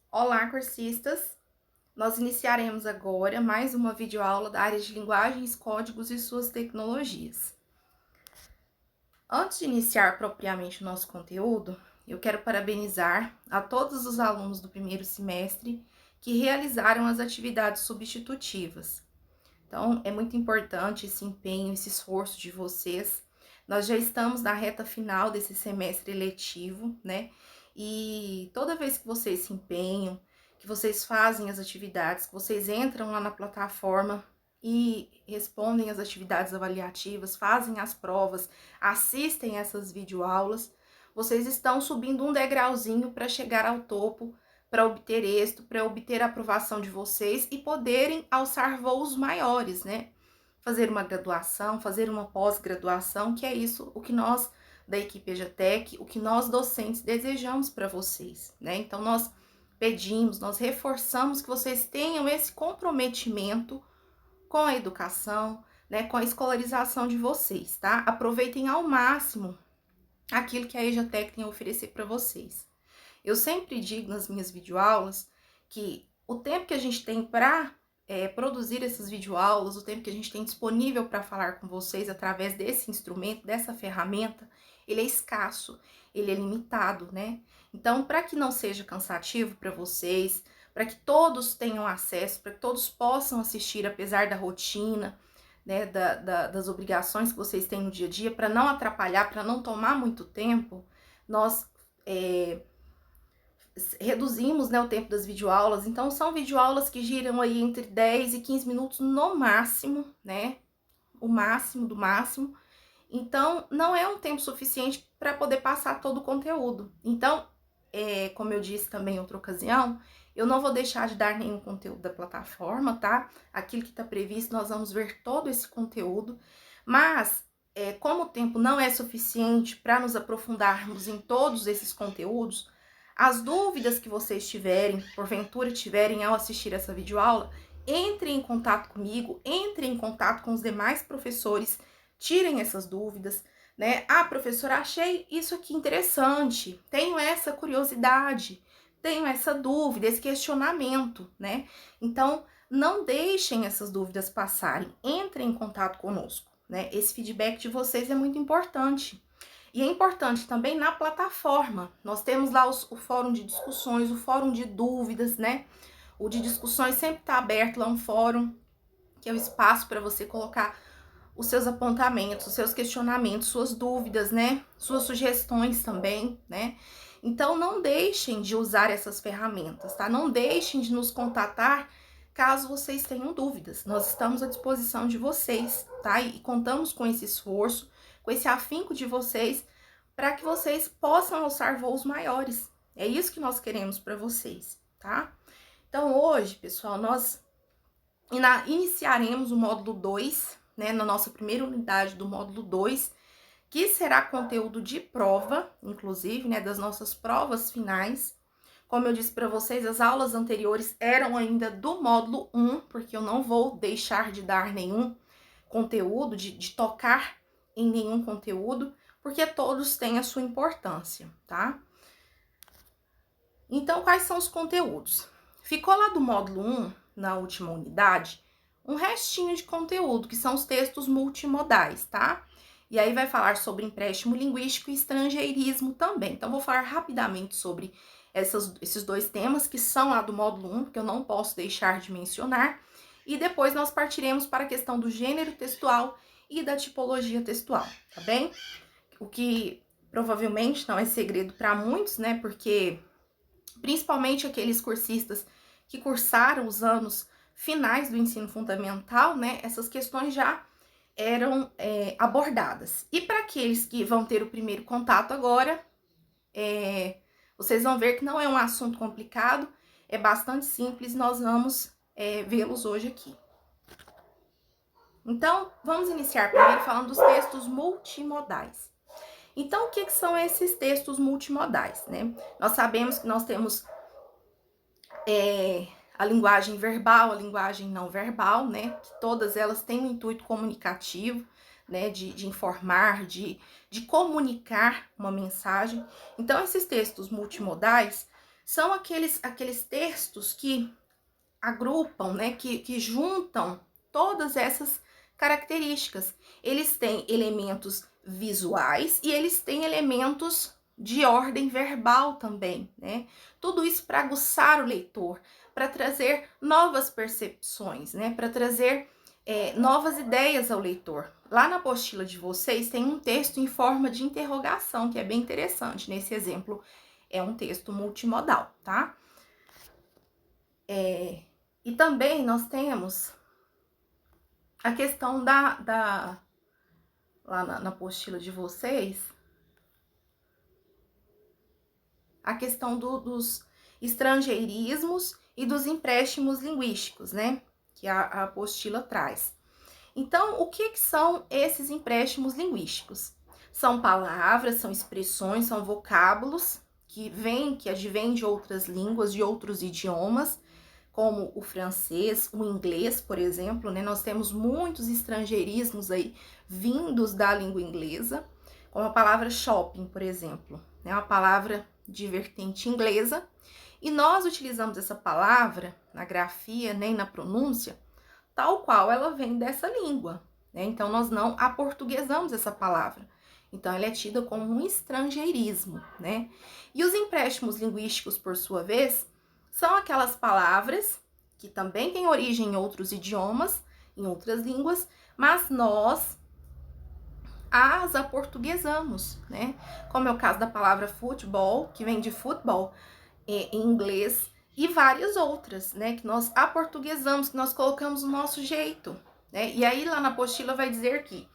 Olá, cursistas! Nós iniciaremos agora mais uma videoaula da área de linguagens, códigos e suas tecnologias. Antes de iniciar propriamente o nosso conteúdo, eu quero parabenizar a todos os alunos do primeiro semestre que realizaram as atividades substitutivas. Então, é muito importante esse empenho, esse esforço de vocês. Nós já estamos na reta final desse semestre letivo, né? E toda vez que vocês se empenham, que vocês fazem as atividades, que vocês entram lá na plataforma e respondem as atividades avaliativas, fazem as provas, assistem essas videoaulas, vocês estão subindo um degrauzinho para chegar ao topo, para obter êxito, para obter a aprovação de vocês e poderem alçar voos maiores, né? Fazer uma graduação, fazer uma pós-graduação, que é isso o que nós da equipe EJATEC, o que nós docentes desejamos para vocês, né? Então nós pedimos, nós reforçamos que vocês tenham esse comprometimento com a educação, né, com a escolarização de vocês, tá? Aproveitem ao máximo aquilo que a EJATEC tem a oferecer para vocês. Eu sempre digo nas minhas videoaulas que o tempo que a gente tem para produzir essas videoaulas, o tempo que a gente tem disponível para falar com vocês através desse instrumento, dessa ferramenta, ele é escasso, ele é limitado, né? Então, para que não seja cansativo para vocês, para que todos tenham acesso, para que todos possam assistir, apesar da rotina, né, das obrigações que vocês têm no dia a dia, para não atrapalhar, para não tomar muito tempo, nós reduzimos, né, o tempo das videoaulas. Então, são videoaulas que giram aí entre 10 e 15 minutos no máximo, né? O máximo do máximo. Então, não é um tempo suficiente para poder passar todo o conteúdo. Então, como eu disse também em outra ocasião, eu não vou deixar de dar nenhum conteúdo da plataforma, tá? Aquilo que está previsto, nós vamos ver todo esse conteúdo. Mas, como o tempo não é suficiente para nos aprofundarmos em todos esses conteúdos, as dúvidas que vocês tiverem, porventura tiverem ao assistir essa videoaula, entrem em contato comigo, entrem em contato com os demais professores, tirem essas dúvidas, né? Ah, professora, achei isso aqui interessante, tenho essa curiosidade, tenho essa dúvida, esse questionamento, né? Então, não deixem essas dúvidas passarem, entrem em contato conosco, né? Esse feedback de vocês é muito importante. E é importante também na plataforma. Nós temos lá o fórum de discussões, o fórum de dúvidas, né? O de discussões sempre está aberto lá, um fórum, que é o espaço para você colocar os seus apontamentos, os seus questionamentos, suas dúvidas, né? Suas sugestões também, né? Então, não deixem de usar essas ferramentas, tá? Não deixem de nos contatar caso vocês tenham dúvidas. Nós estamos à disposição de vocês, tá? E contamos com esse esforço, com esse afinco de vocês, para que vocês possam alçar voos maiores. É isso que nós queremos para vocês, tá? Então, hoje, pessoal, nós iniciaremos o módulo 2, né, na nossa primeira unidade do módulo 2, que será conteúdo de prova, inclusive, né, das nossas provas finais. Como eu disse para vocês, as aulas anteriores eram ainda do módulo 1, porque eu não vou deixar de dar nenhum conteúdo, de tocar em nenhum conteúdo, porque todos têm a sua importância, tá? Então, quais são os conteúdos? Ficou lá do módulo 1, na última unidade, um restinho de conteúdo, que são os textos multimodais, tá? E aí vai falar sobre empréstimo linguístico e estrangeirismo também. Então, vou falar rapidamente sobre esses dois temas, que são lá do módulo 1, que eu não posso deixar de mencionar. E depois nós partiremos para a questão do gênero textual e da tipologia textual, tá bem? O que provavelmente não é segredo para muitos, né? Porque principalmente aqueles cursistas que cursaram os anos finais do ensino fundamental, né? Essas questões já eram abordadas. E para aqueles que vão ter o primeiro contato agora, vocês vão ver que não é um assunto complicado, é bastante simples, nós vamos vê-los hoje aqui. Então, vamos iniciar primeiro falando dos textos multimodais. Então, o que são esses textos multimodais, né? Nós sabemos que nós temos a linguagem verbal, a linguagem não verbal, né? Que todas elas têm um intuito comunicativo, né? De informar, de comunicar uma mensagem. Então, esses textos multimodais são aqueles textos que agrupam, né, que juntam todas essas características. Eles têm elementos visuais e eles têm elementos de ordem verbal também, né? Tudo isso para aguçar o leitor, para trazer novas percepções, né? Para trazer novas ideias ao leitor. Lá na apostila de vocês tem um texto em forma de interrogação, que é bem interessante. Nesse exemplo, é um texto multimodal, tá? E também nós temos a questão lá na apostila de vocês, a questão dos estrangeirismos e dos empréstimos linguísticos, né? Que a apostila traz. Então, o que são esses empréstimos linguísticos? São palavras, são expressões, são vocábulos que advêm de outras línguas, de outros idiomas, como o francês, o inglês, por exemplo, né? Nós temos muitos estrangeirismos aí vindos da língua inglesa, como a palavra shopping, por exemplo, né? Uma palavra de vertente inglesa, e nós utilizamos essa palavra na grafia, nem na pronúncia, tal qual ela vem dessa língua, né? Então nós não aportuguesamos essa palavra. Então ela é tida como um estrangeirismo, né? E os empréstimos linguísticos, por sua vez, são aquelas palavras que também têm origem em outros idiomas, em outras línguas, mas nós as aportuguesamos, né? Como é o caso da palavra futebol, que vem de futebol em inglês, e várias outras, né? Que nós aportuguesamos, que nós colocamos o nosso jeito, né? E aí lá na apostila vai dizer que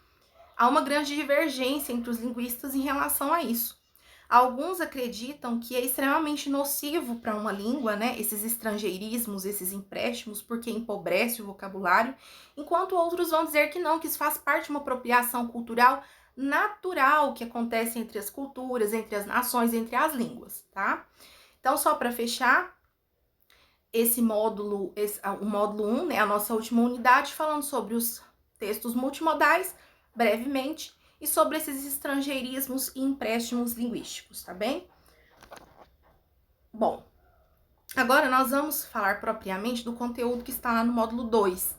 há uma grande divergência entre os linguistas em relação a isso. Alguns acreditam que é extremamente nocivo para uma língua, né, esses estrangeirismos, esses empréstimos, porque empobrece o vocabulário, enquanto outros vão dizer que não, que isso faz parte de uma apropriação cultural natural que acontece entre as culturas, entre as nações, entre as línguas, tá? Então, só para fechar, esse módulo, o módulo 1, né, a nossa última unidade, falando sobre os textos multimodais, brevemente, e sobre esses estrangeirismos e empréstimos linguísticos, tá bem? Bom, agora nós vamos falar propriamente do conteúdo que está lá no módulo 2,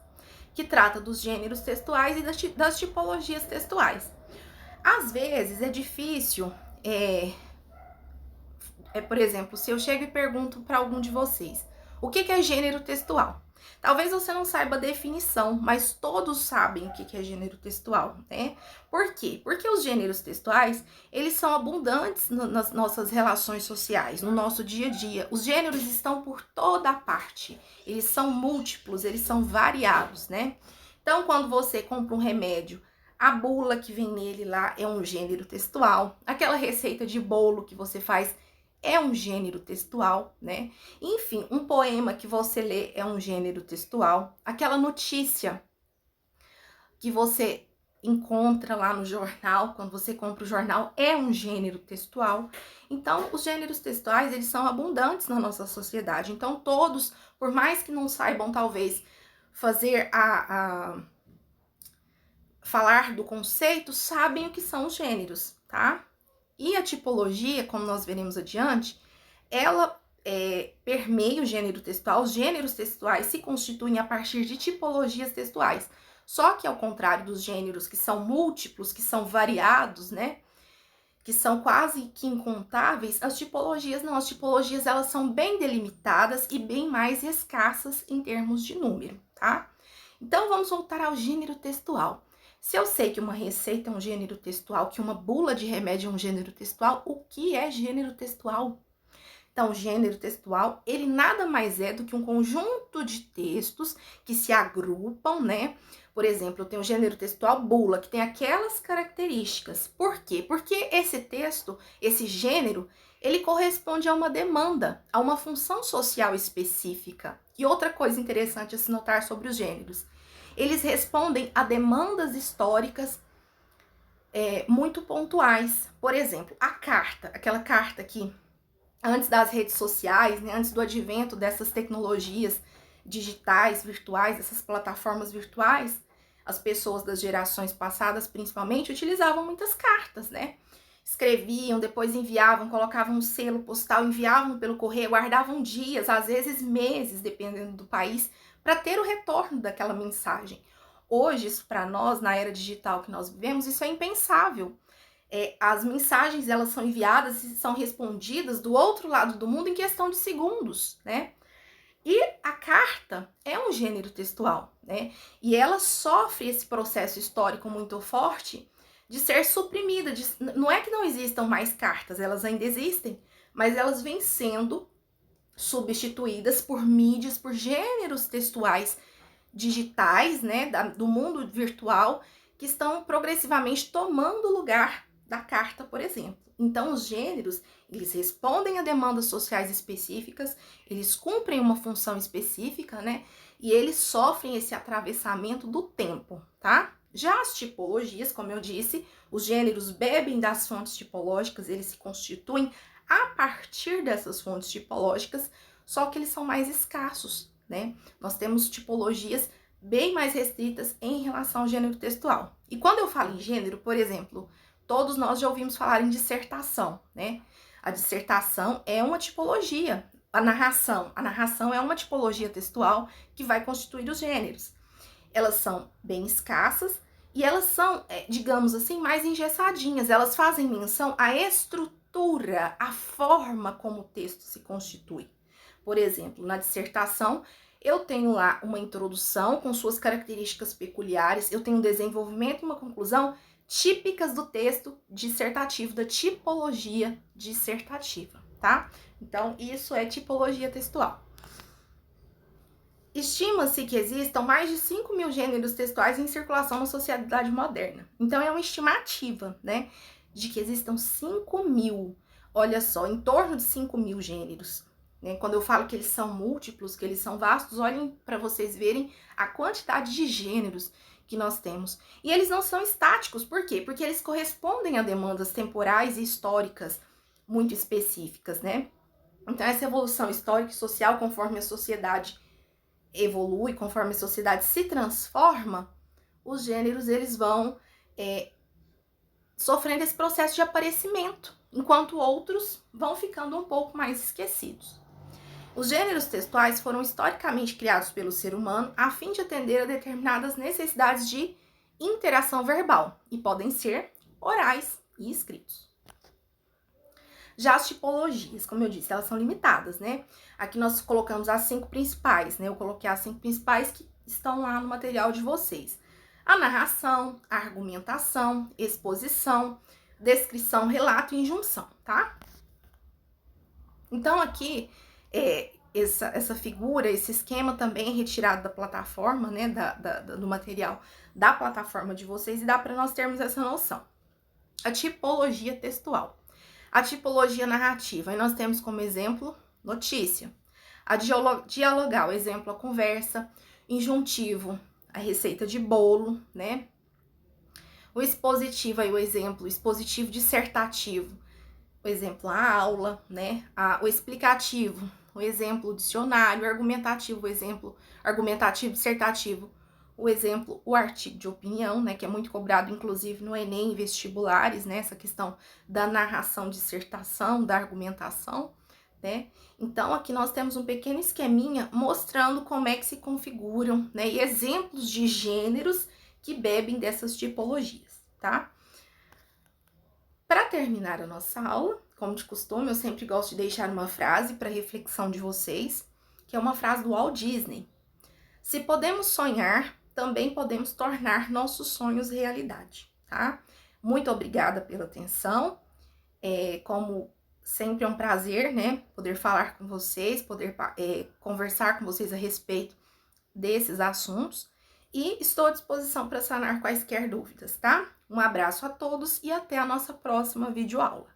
que trata dos gêneros textuais e das tipologias textuais. Às vezes é difícil, por exemplo, se eu chego e pergunto para algum de vocês, o que é gênero textual? Talvez você não saiba a definição, mas todos sabem o que é gênero textual, né? Por quê? Porque os gêneros textuais, eles são abundantes nas nossas relações sociais, no nosso dia a dia. Os gêneros estão por toda a parte. Eles são múltiplos, eles são variados, né? Então, quando você compra um remédio, a bula que vem nele lá é um gênero textual. Aquela receita de bolo que você faz é um gênero textual, né? Enfim, um poema que você lê é um gênero textual. Aquela notícia que você encontra lá no jornal, quando você compra o jornal, é um gênero textual. Então, os gêneros textuais, eles são abundantes na nossa sociedade. Então, todos, por mais que não saibam, talvez, fazer falar do conceito, sabem o que são os gêneros, tá? E a tipologia, como nós veremos adiante, ela permeia o gênero textual. Os gêneros textuais se constituem a partir de tipologias textuais. Só que, ao contrário dos gêneros que são múltiplos, que são variados, né? Que são quase que incontáveis, as tipologias não. As tipologias, elas são bem delimitadas e bem mais escassas em termos de número, tá? Então, vamos voltar ao gênero textual. Se eu sei que uma receita é um gênero textual, que uma bula de remédio é um gênero textual, o que é gênero textual? Então, o gênero textual, ele nada mais é do que um conjunto de textos que se agrupam, né? Por exemplo, eu tenho o gênero textual bula, que tem aquelas características. Por quê? Porque esse texto, esse gênero, ele corresponde a uma demanda, a uma função social específica. E outra coisa interessante a se notar sobre os gêneros, eles respondem a demandas históricas muito pontuais. Por exemplo, a carta, aquela carta que antes das redes sociais, né, antes do advento dessas tecnologias digitais, virtuais, essas plataformas virtuais, as pessoas das gerações passadas, principalmente, utilizavam muitas cartas, né? escreviam, depois enviavam, colocavam um selo postal, enviavam pelo correio, guardavam dias, às vezes meses, dependendo do país, para ter o retorno daquela mensagem. Hoje, isso para nós, na era digital que nós vivemos, isso é impensável. As mensagens, elas são enviadas e são respondidas do outro lado do mundo em questão de segundos, né? E a carta é um gênero textual, né? E ela sofre esse processo histórico muito forte de ser suprimida. Não é que não existam mais cartas, elas ainda existem, mas elas vêm sendo substituídas por mídias, por gêneros textuais digitais, né, do mundo virtual, que estão progressivamente tomando o lugar da carta, por exemplo. Então, os gêneros, eles respondem a demandas sociais específicas, eles cumprem uma função específica, né, e eles sofrem esse atravessamento do tempo, tá? Já as tipologias, como eu disse, os gêneros bebem das fontes tipológicas, eles se constituem a partir dessas fontes tipológicas, só que eles são mais escassos, né? Nós temos tipologias bem mais restritas em relação ao gênero textual. E quando eu falo em gênero, por exemplo, todos nós já ouvimos falar em dissertação, né? A dissertação é uma tipologia. A narração é uma tipologia textual que vai constituir os gêneros. Elas são bem escassas e elas são, digamos assim, mais engessadinhas. Elas fazem menção à estrutura, à forma como o texto se constitui. Por exemplo, na dissertação, eu tenho lá uma introdução com suas características peculiares, eu tenho um desenvolvimento e uma conclusão típicas do texto dissertativo, da tipologia dissertativa, tá? Então, isso é tipologia textual. Estima-se que existam mais de 5.000 gêneros textuais em circulação na sociedade moderna. Então, é uma estimativa, né, de que existam 5.000, olha só, em torno de 5.000 gêneros. Né? Quando eu falo que eles são múltiplos, que eles são vastos, olhem para vocês verem a quantidade de gêneros que nós temos. E eles não são estáticos, por quê? Porque eles correspondem a demandas temporais e históricas muito específicas, né? Então, essa evolução histórica e social, conforme a sociedade evolui, conforme a sociedade se transforma, os gêneros, eles vão sofrendo esse processo de aparecimento, enquanto outros vão ficando um pouco mais esquecidos. Os gêneros textuais foram historicamente criados pelo ser humano a fim de atender a determinadas necessidades de interação verbal e podem ser orais e escritos. Já as tipologias, como eu disse, elas são limitadas, né? Aqui nós colocamos as 5 principais, né? Eu coloquei as 5 principais que estão lá no material de vocês. A narração, a argumentação, exposição, descrição, relato e injunção, tá? Então, aqui, essa figura, esse esquema também é retirado da plataforma, né? Do material da plataforma de vocês e dá para nós termos essa noção. A tipologia textual. A tipologia narrativa, aí nós temos como exemplo notícia. A dialogal, exemplo, a conversa. Injuntivo, a receita de bolo, né? O expositivo, aí o exemplo, expositivo dissertativo, o exemplo, a aula, né? O explicativo, o exemplo, o dicionário. O argumentativo, o exemplo, argumentativo dissertativo, o exemplo, o artigo de opinião, né, que é muito cobrado, inclusive, no Enem e vestibulares, né, essa questão da narração, dissertação, da argumentação, né. Então, aqui nós temos um pequeno esqueminha mostrando como é que se configuram, né, e exemplos de gêneros que bebem dessas tipologias, tá? Para terminar a nossa aula, como de costume, eu sempre gosto de deixar uma frase para reflexão de vocês, que é uma frase do Walt Disney. Se podemos sonhar, também podemos tornar nossos sonhos realidade, tá? Muito obrigada pela atenção. Como sempre é um prazer, né? Poder falar com vocês, poder conversar com vocês a respeito desses assuntos. E estou à disposição para sanar quaisquer dúvidas, tá? Um abraço a todos e até a nossa próxima videoaula.